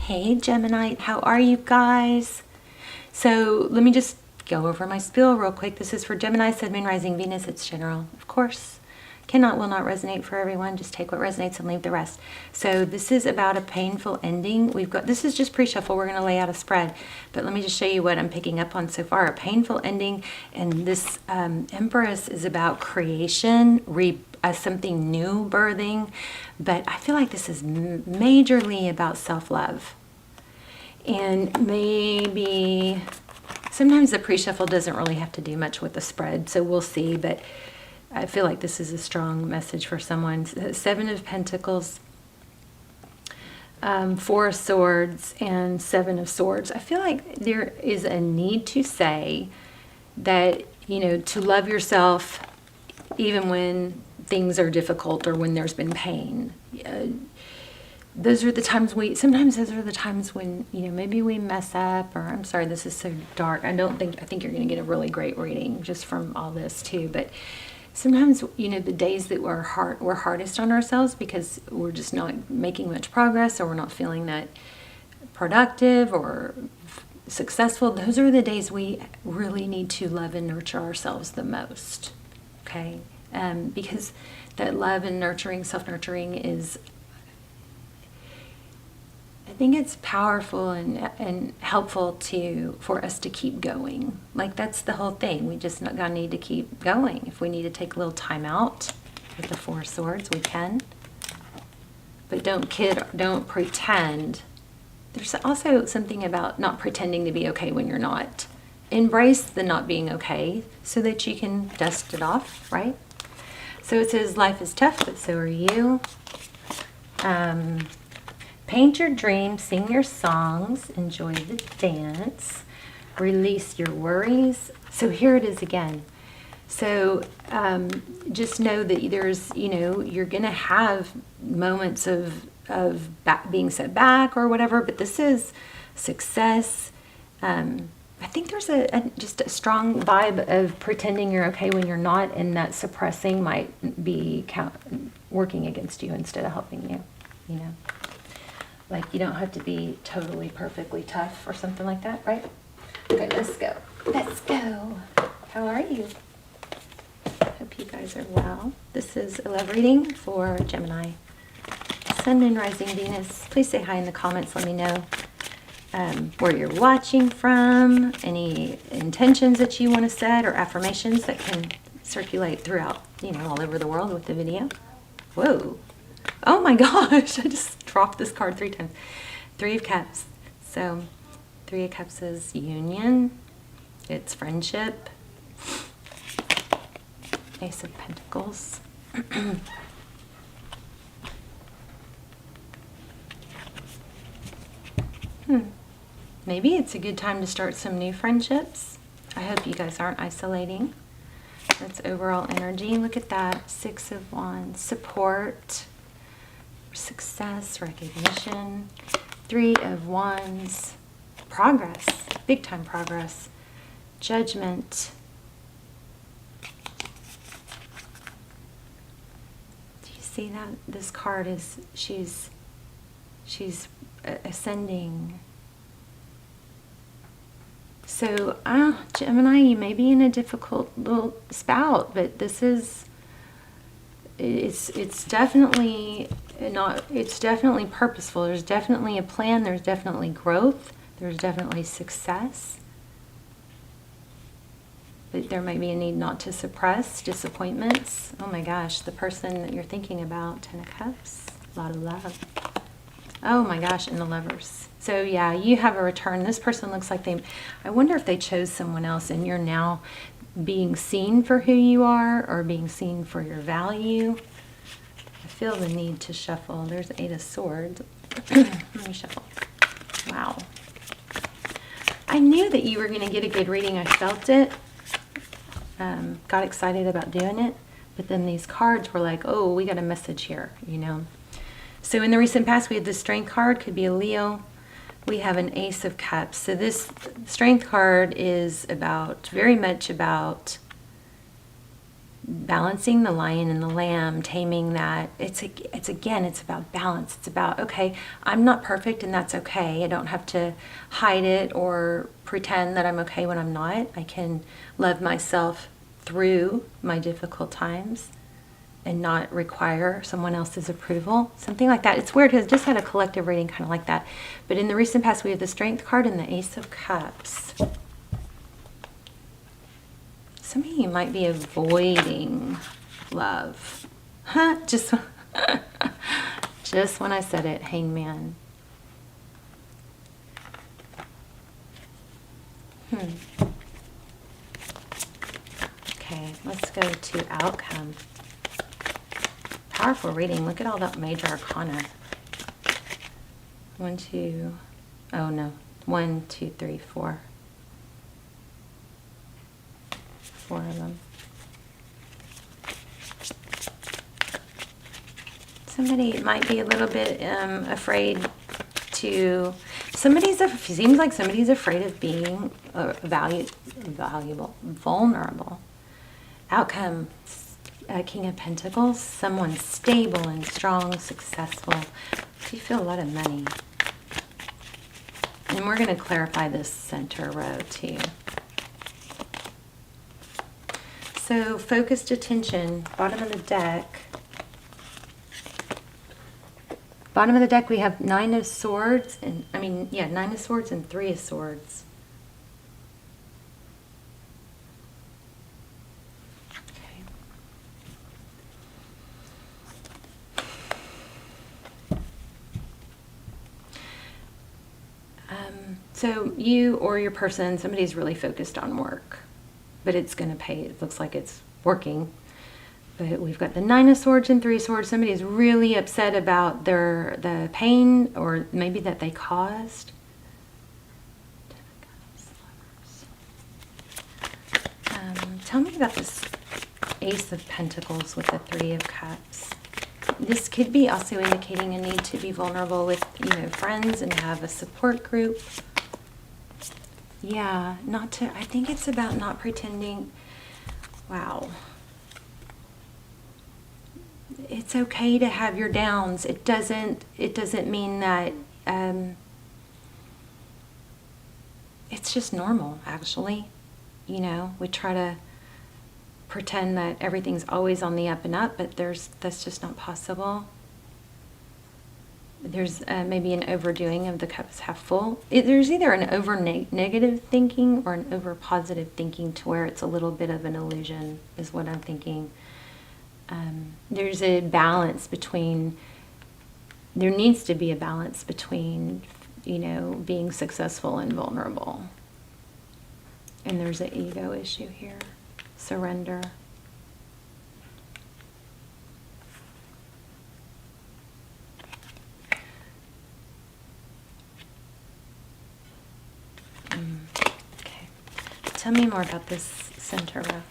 Hey Gemini, how are you guys? So let me just go over my spiel real quick. This is for Gemini, Sun, Moon, Rising, Venus. It's general, of course. Cannot, will not resonate for everyone. Just take what resonates and leave the rest. So this is about a painful ending. This is just pre-shuffle. We're going to lay out a spread, but let me just show you what I'm picking up on so far. A painful ending, and this Empress is about creation, something new birthing, but I feel like this is majorly about self-love. And maybe sometimes the pre-shuffle doesn't really have to do much with the spread, so we'll see, but I feel like this is a strong message for someone. Seven of Pentacles, Four of Swords, and Seven of Swords. I feel like there is a need to say that, you know, to love yourself even when things are difficult or when there's been pain. Those are the times sometimes those are the times when, you know, maybe we mess up, or I'm sorry, this is so dark. I think you're going to get a really great reading just from all this too. But sometimes, you know, the days that we're hardest on ourselves because we're just not making much progress, or we're not feeling that productive or successful, those are the days we really need to love and nurture ourselves the most. Okay? Because that love and nurturing, self-nurturing is, I think it's powerful and helpful for us to keep going. Like, that's the whole thing. We just gonna need to keep going. If we need to take a little time out with the Four of Swords, we can. But don't pretend. There's also something about not pretending to be okay when you're not. Embrace the not being okay so that you can dust it off, right? So it says life is tough, but so are you. Paint your dreams, sing your songs, enjoy the dance, release your worries. So here it is again. So just know that there's, you know, you're going to have moments of being set back or whatever, but this is success. I think there's just a strong vibe of pretending you're okay when you're not, and that suppressing might be working against you instead of helping you, you know. Like, you don't have to be totally perfectly tough or something like that, right? Okay, let's go. Let's go. How are you? Hope you guys are well. This is a love reading for Gemini, Sun, Moon, Rising, Venus. Please say hi in the comments. Let me know where you're watching from, any intentions that you want to set, or affirmations that can circulate throughout, you know, all over the world with the video. Whoa. Oh my gosh, I just dropped this card 3 times. Three of Cups. So, Three of Cups is union. It's friendship. Ace of Pentacles. Maybe it's a good time to start some new friendships. I hope you guys aren't isolating. That's overall energy. Look at that. Six of Wands. Support. Success. Recognition. Three of Wands. Progress. Big time progress. Judgment. Do you see that? This card is, she's ascending. So, Gemini, you may be in a difficult little spout, but this is, it's definitely not, it's definitely purposeful. There's definitely a plan. There's definitely growth. There's definitely success. But there may be a need not to suppress disappointments. Oh my gosh, the person that you're thinking about, Ten of Cups, a lot of love. Oh my gosh, and the Lovers. So yeah, you have a return. This person looks like I wonder if they chose someone else and you're now being seen for who you are, or being seen for your value. I feel the need to shuffle. There's Eight of Swords. Let me shuffle. Wow. I knew that you were going to get a good reading. I felt it. Got excited about doing it. But then these cards were like, oh, we got a message here, you know. So in the recent past, we had the Strength card, could be a Leo. We have an Ace of Cups. So this Strength card is very much about balancing the lion and the lamb, taming that. It's about balance. It's about, okay, I'm not perfect and that's okay. I don't have to hide it or pretend that I'm okay when I'm not. I can love myself through my difficult times and not require someone else's approval. Something like that. It's weird because I just had a collective reading kind of like that. But in the recent past, we have the Strength card and the Ace of Cups. Some of you might be avoiding love. Huh? Just when I said it, Hangman. Okay, let's go to outcome. Powerful reading. Look at all that major arcana. 1, 2, oh no. 1, 2, 3, 4. 4 of them. Somebody might be a little bit afraid to. Seems like somebody's afraid of being valuable, vulnerable. Outcome: King of Pentacles. Someone stable and strong, successful. You feel a lot of money, and we're going to clarify this center row too. So focused attention, bottom of the deck. Bottom of the deck we have 9 of Swords, 9 of Swords and 3 of Swords. Okay. So you or your person, somebody's really focused on work, but it's going to pay. It looks like it's working. But we've got the 9 of Swords and 3 of Swords. Somebody is really upset about the pain or maybe that they caused. Tell me about this Ace of Pentacles with the 3 of Cups. This could be also indicating a need to be vulnerable with, friends and have a support group. Yeah, I think it's about not pretending. Wow. It's okay to have your downs. It doesn't mean that it's just normal, actually. We try to pretend that everything's always on the up and up, but that's just not possible. There's maybe an overdoing of the cups half full. There's either an over negative thinking or an over positive thinking to where it's a little bit of an illusion, is what I'm thinking. There's a balance between, there needs to be a balance between, being successful and vulnerable. And there's an ego issue here. Surrender. Okay. Tell me more about this center row.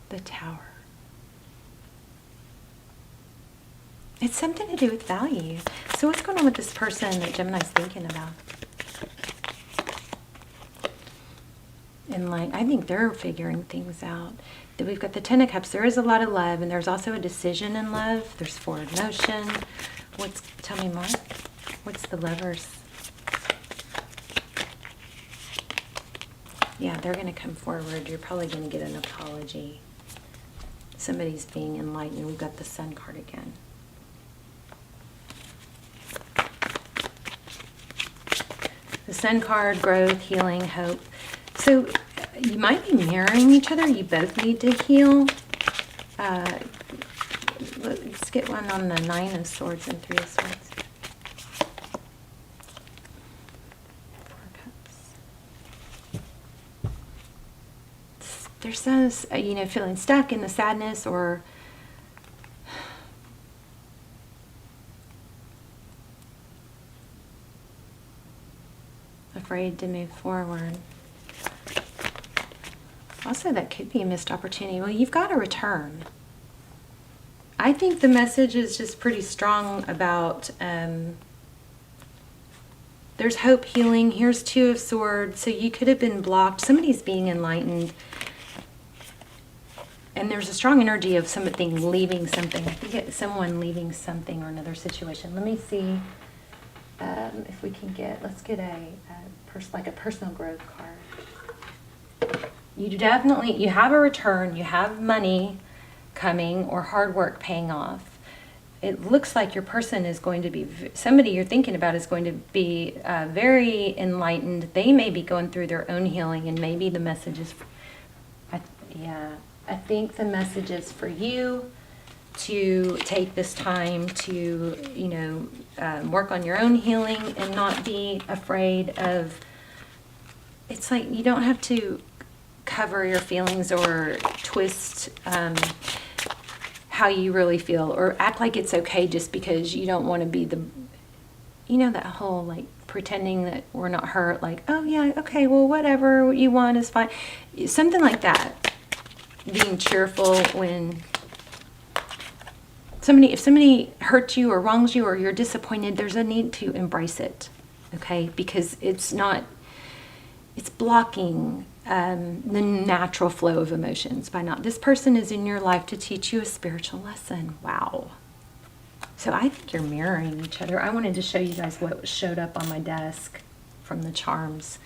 The Tower. It's something to do with value. So what's going on with this person that Gemini's thinking about? And I think they're figuring things out. That we've got the 10 of Cups. There is a lot of love, and there's also a decision in love. There's forward motion. Tell me more. What's the Lovers? Yeah, they're going to come forward. You're probably going to get an apology. Somebody's being enlightened. We've got the Sun card again. The Sun card, growth, healing, hope. So you might be mirroring each other. You both need to heal. Let's get one on the 9 of Swords and 3 of Swords. 4 Cups. There's those, feeling stuck in the sadness or afraid to move forward. Also, that could be a missed opportunity. Well, you've got to return. I think the message is just pretty strong about There's hope, healing. Here's Two of Swords. So you could have been blocked. Somebody's being enlightened. And there's a strong energy of something leaving something. I think it's someone leaving something or another situation. Let me see if we can let's get like a personal growth card. You have a return, you have money coming or hard work paying off. It looks like your person is going to be, somebody you're thinking about is going to be very enlightened. They may be going through their own healing, and maybe the message is, I think the message is for you to take this time to, work on your own healing and not be afraid of, it's like you don't have to cover your feelings or twist how you really feel, or act like it's okay just because you don't want to be that whole like pretending that we're not hurt, like, oh yeah, okay, well, whatever you want is fine. Something like that. Being cheerful when if somebody hurts you or wrongs you or you're disappointed, there's a need to embrace it, okay? Because it's blocking the natural flow of emotions by not. This person is in your life to teach you a spiritual lesson. Wow. So I think you're mirroring each other. I wanted to show you guys what showed up on my desk from the charms.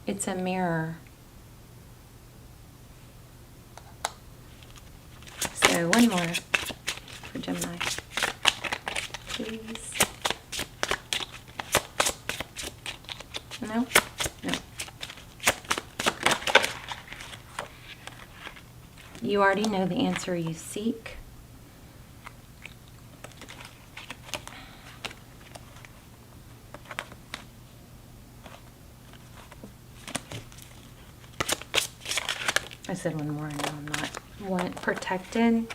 It's a mirror. So one more for Gemini, please. No? No. You already know the answer you seek. I said one more, and I'm not. Protected.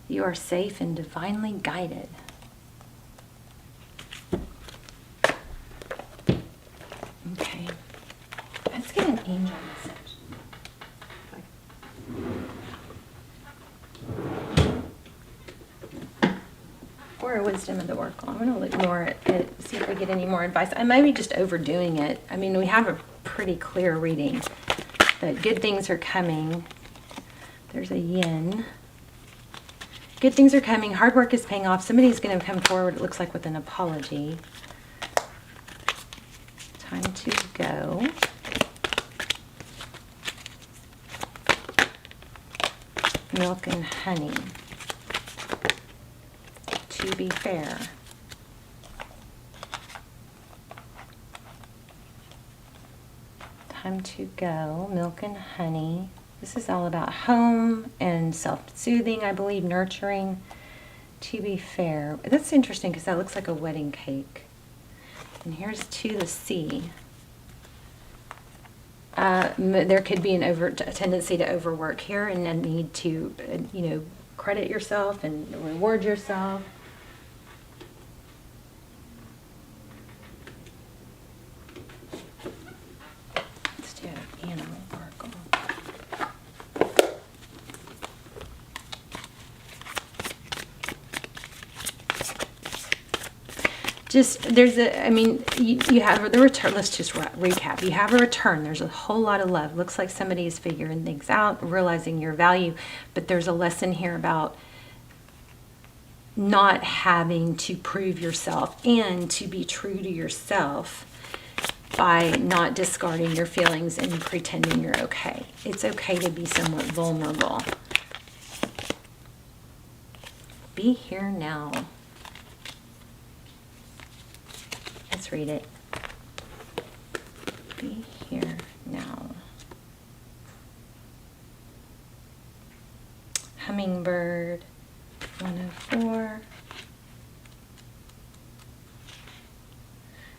You are safe and divinely guided. Okay. Let's get an angel message. Or a wisdom of the oracle. I'm going to look more at it, see if we get any more advice. I might be just overdoing it. I mean, we have a pretty clear reading that good things are coming. There's a yin. Good things are coming. Hard work is paying off. Somebody's going to come forward, it looks like, with an apology. Time to go. Milk and honey. To be fair. Time to go. Milk and honey. This is all about home and self-soothing, I believe, nurturing. To be fair. That's interesting because that looks like a wedding cake. And here's to the sea. There could be a tendency to overwork here and a need to, credit yourself and reward yourself. Let's do an animal oracle. You have the return. Let's just recap. You have a return. There's a whole lot of love. Looks like somebody is figuring things out, realizing your value, but there's a lesson here about not having to prove yourself and to be true to yourself by not discarding your feelings and pretending you're okay. It's okay to be somewhat vulnerable. Be here now. Let's read it. Be here now. Hummingbird, 104.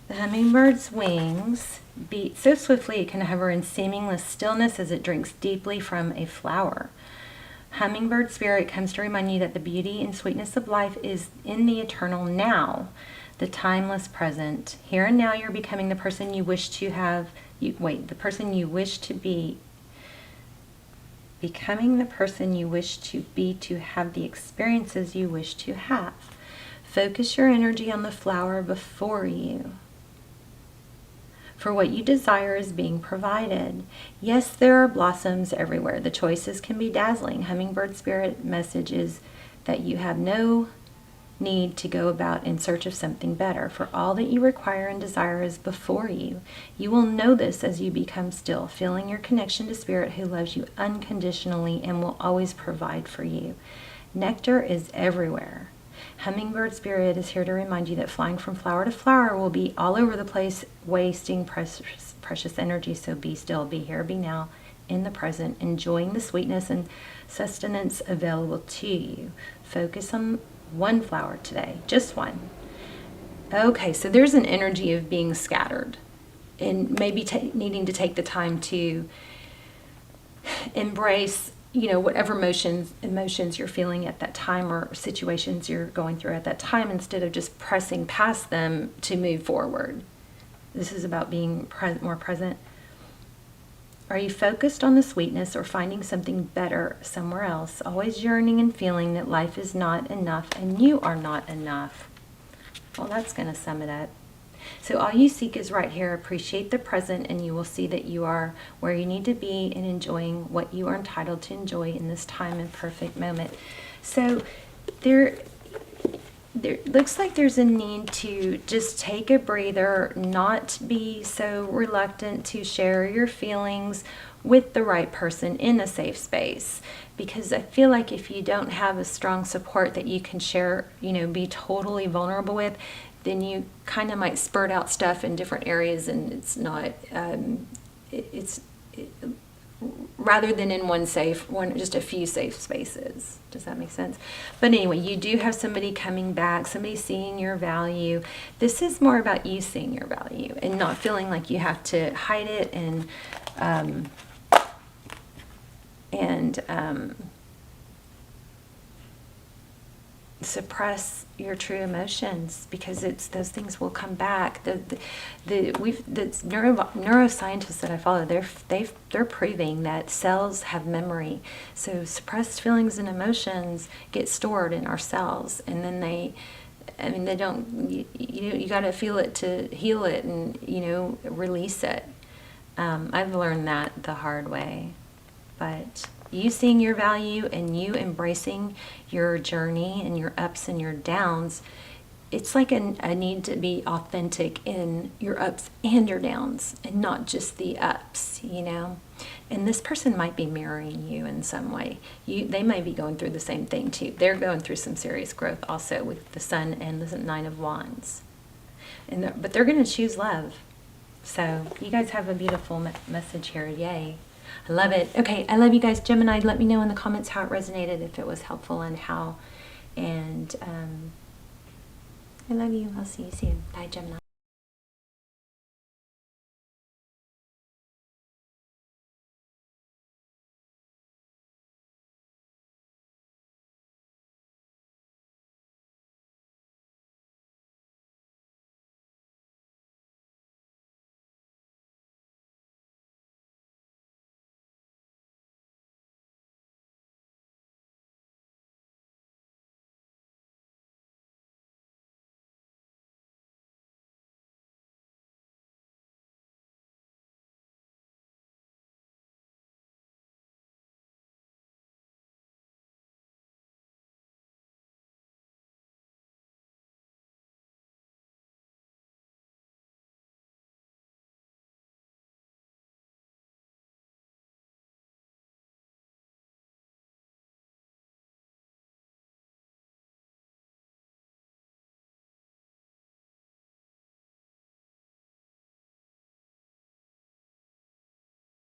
The hummingbird's wings beat so swiftly it can hover in seamless stillness as it drinks deeply from a flower. Hummingbird spirit comes to remind you that the beauty and sweetness of life is in the eternal now, the timeless present. Here and now you're becoming the person you wish to have. The person you wish to be. Becoming the person you wish to be to have the experiences you wish to have. Focus your energy on the flower before you. For what you desire is being provided. Yes, there are blossoms everywhere. The choices can be dazzling. Hummingbird spirit message is that you have no need to go about in search of something better, for all that you require and desire is before you. You will know this as you become still, feeling your connection to Spirit, who loves you unconditionally and will always provide for you. Nectar is everywhere. Hummingbird Spirit is here to remind you that flying from flower to flower will be all over the place, wasting precious energy. So be still, be here, be now, in the present, enjoying the sweetness and sustenance available to you. Focus on one flower today, just one. Okay, so there's an energy of being scattered and maybe needing to take the time to embrace, whatever emotions you're feeling at that time or situations you're going through at that time, instead of just pressing past them to move forward. This is about being more present. Are you focused on the sweetness or finding something better somewhere else, always yearning and feeling that life is not enough and you are not enough? Well, that's going to sum it up. So all you seek is right here. Appreciate the present and you will see that you are where you need to be and enjoying what you are entitled to enjoy in this time and perfect moment. So there looks like there's a need to just take a breather, not be so reluctant to share your feelings with the right person in a safe space. Because I feel like if you don't have a strong support that you can share, be totally vulnerable with, then you kind of might spurt out stuff in different areas, and it's not, rather than in just a few safe spaces. Does that make sense? But anyway, you do have somebody coming back, somebody seeing your value. This is more about you seeing your value and not feeling like you have to hide it and suppress your true emotions, because those things will come back. The neuroscientists that I follow, they're proving that cells have memory. So suppressed feelings and emotions get stored in our cells, and then they don't. You got to feel it to heal it, and release it. I've learned that the hard way, but you seeing your value and you embracing your journey and your ups and your downs, it's like a need to be authentic in your ups and your downs and not just the ups, And this person might be mirroring you in some way. They may be going through the same thing too. They're going through some serious growth also with the Sun and the Nine of Wands. But they're going to choose love. So you guys have a beautiful message here. Yay. I love it. Okay, I love you guys. Gemini, let me know in the comments how it resonated, if it was helpful, and how. And I love you. I'll see you soon. Bye, Gemini.